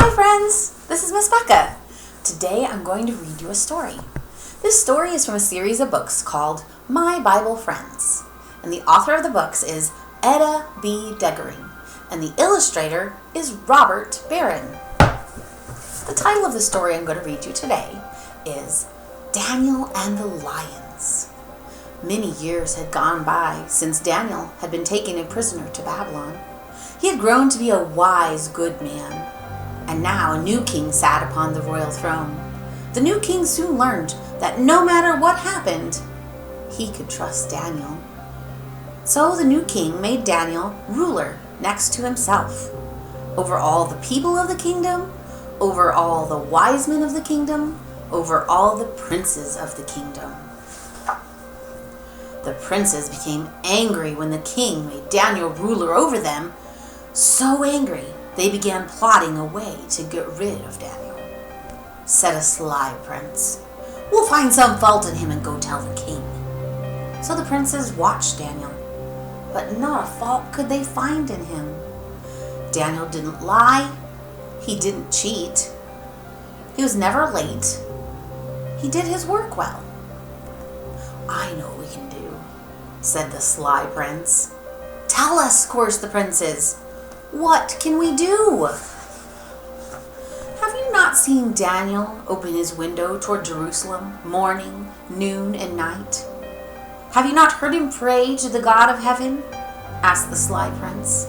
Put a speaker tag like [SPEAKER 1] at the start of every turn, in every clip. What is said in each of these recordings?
[SPEAKER 1] Hi friends, this is Miss Becca. Today I'm going to read you a story. This story is from a series of books called My Bible Friends. And the author of the books is Etta B. Degering. And the illustrator is Robert Barron. The title of the story I'm going to read you today is Daniel and the Lions. Many years had gone by since Daniel had been taken a prisoner to Babylon. He had grown to be a wise, good man. And now a new king sat upon the royal throne. The new king soon learned that no matter what happened, he could trust Daniel. So the new king made Daniel ruler next to himself, over all the people of the kingdom, over all the wise men of the kingdom, over all the princes of the kingdom. The princes became angry when the king made Daniel ruler over them. So angry, they began plotting a way to get rid of Daniel. Said a sly prince, "We'll find some fault in him and go tell the king." So the princes watched Daniel, but not a fault could they find in him. Daniel didn't lie. He didn't cheat. He was never late. He did his work well. "I know what we can do," said the sly prince. "Tell us," chorused the princes. "What can we do?" Have you not seen Daniel open his window toward Jerusalem morning, noon, and night? Have you not heard him pray to the God of heaven? Asked the sly prince.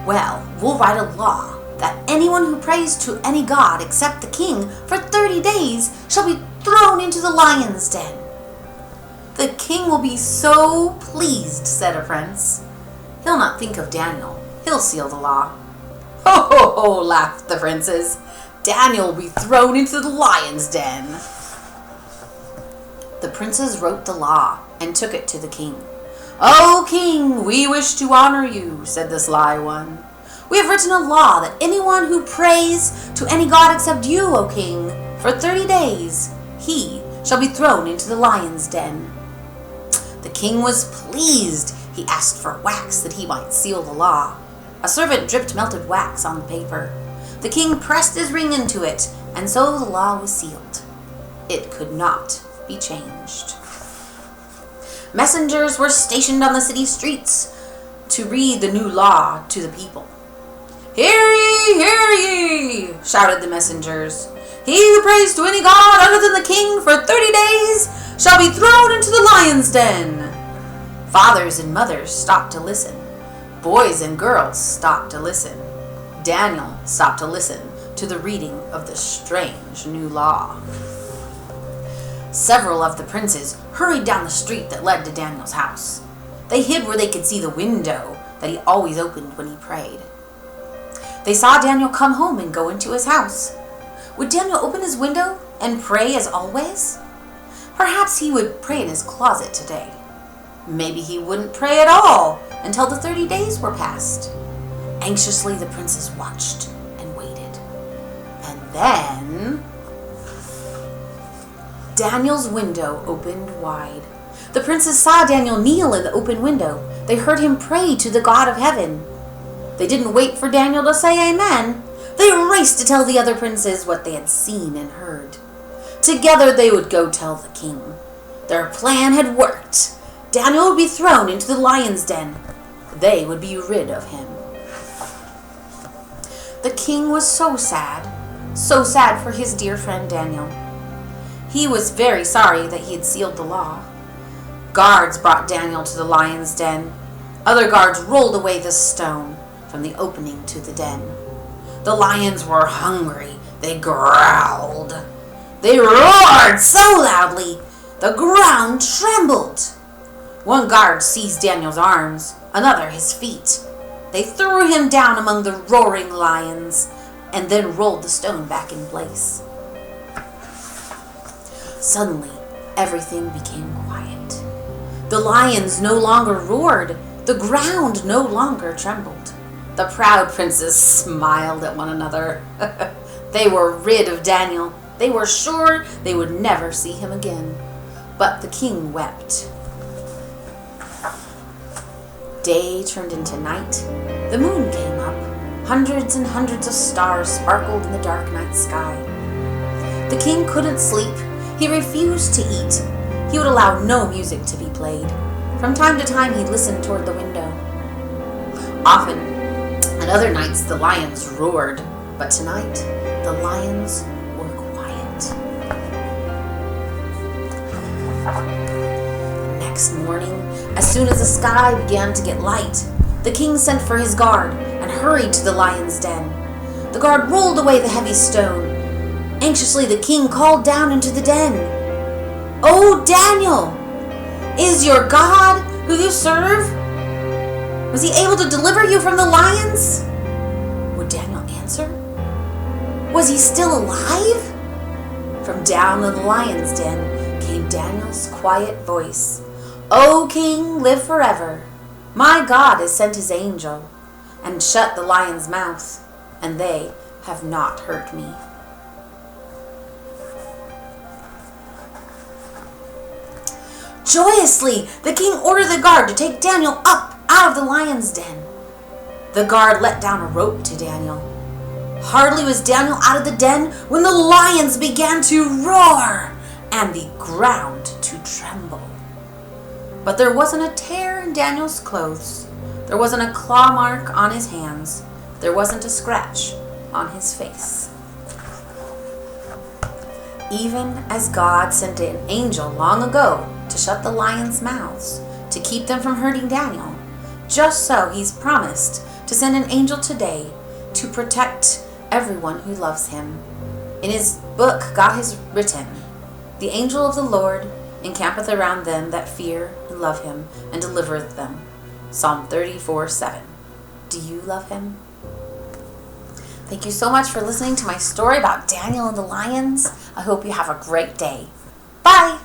[SPEAKER 1] "Well, we'll write a law that anyone who prays to any god except the king for 30 days shall be thrown into the lion's den." "The king will be so pleased," said a prince. "He'll not think of Daniel. He'll seal the law." "Ho, ho, ho," laughed the princes. "Daniel will be thrown into the lion's den." The princes wrote the law and took it to the king. "O king, we wish to honor you," said the sly one. "We have written a law that anyone who prays to any god except you, O king, for 30 days, he shall be thrown into the lion's den." The king was pleased. He asked for wax that he might seal the law. A servant dripped melted wax on the paper. The king pressed his ring into it, and so the law was sealed. It could not be changed. Messengers were stationed on the city streets to read the new law to the people. "Hear ye, hear ye," shouted the messengers. "He who prays to any god other than the king for 30 days shall be thrown into the lion's den." Fathers and mothers stopped to listen. Boys and girls stopped to listen. Daniel stopped to listen to the reading of the strange new law. Several of the princes hurried down the street that led to Daniel's house. They hid where they could see the window that he always opened when he prayed. They saw Daniel come home and go into his house. Would Daniel open his window and pray as always? Perhaps he would pray in his closet today. Maybe he wouldn't pray at all until the 30 days were past. Anxiously, the princes watched and waited. And then Daniel's window opened wide. The princes saw Daniel kneel in the open window. They heard him pray to the God of heaven. They didn't wait for Daniel to say amen. They raced to tell the other princes what they had seen and heard. Together they would go tell the king. Their plan had worked. Daniel would be thrown into the lion's den. They would be rid of him. The king was so sad for his dear friend Daniel. He was very sorry that he had sealed the law. Guards brought Daniel to the lion's den. Other guards rolled away the stone from the opening to the den. The lions were hungry. They growled. They roared so loudly, the ground trembled. One guard seized Daniel's arms, another his feet. They threw him down among the roaring lions and then rolled the stone back in place. Suddenly, everything became quiet. The lions no longer roared. The ground no longer trembled. The proud princes smiled at one another. They were rid of Daniel. They were sure they would never see him again. But the king wept. Day turned into night. The moon came up. Hundreds and hundreds of stars sparkled in the dark night sky. The king couldn't sleep. He refused to eat. He would allow no music to be played. From time to time, he'd listen toward the window. Often, at other nights, the lions roared, but tonight, the lions were quiet. Next morning, as soon as the sky began to get light, the king sent for his guard and hurried to the lion's den. The guard rolled away the heavy stone. Anxiously, the king called down into the den, "Oh, Daniel, is your God who you serve? Was he able to deliver you from the lions?" Would Daniel answer? Was he still alive? From down in the lion's den came Daniel's quiet voice. "O king, live forever. My God has sent his angel and shut the lion's mouth, and they have not hurt me." Joyously, the king ordered the guard to take Daniel up out of the lion's den. The guard let down a rope to Daniel. Hardly was Daniel out of the den when the lions began to roar and the ground to tremble. But there wasn't a tear in Daniel's clothes. There wasn't a claw mark on his hands. There wasn't a scratch on his face. Even as God sent an angel long ago to shut the lions' mouths, to keep them from hurting Daniel, just so he's promised to send an angel today to protect everyone who loves him. In his book, God has written, "The angel of the Lord encampeth around them that fear and love him, and delivereth them." Psalm 34:7. Do you love him? Thank you so much for listening to my story about Daniel and the lions. I hope you have a great day. Bye!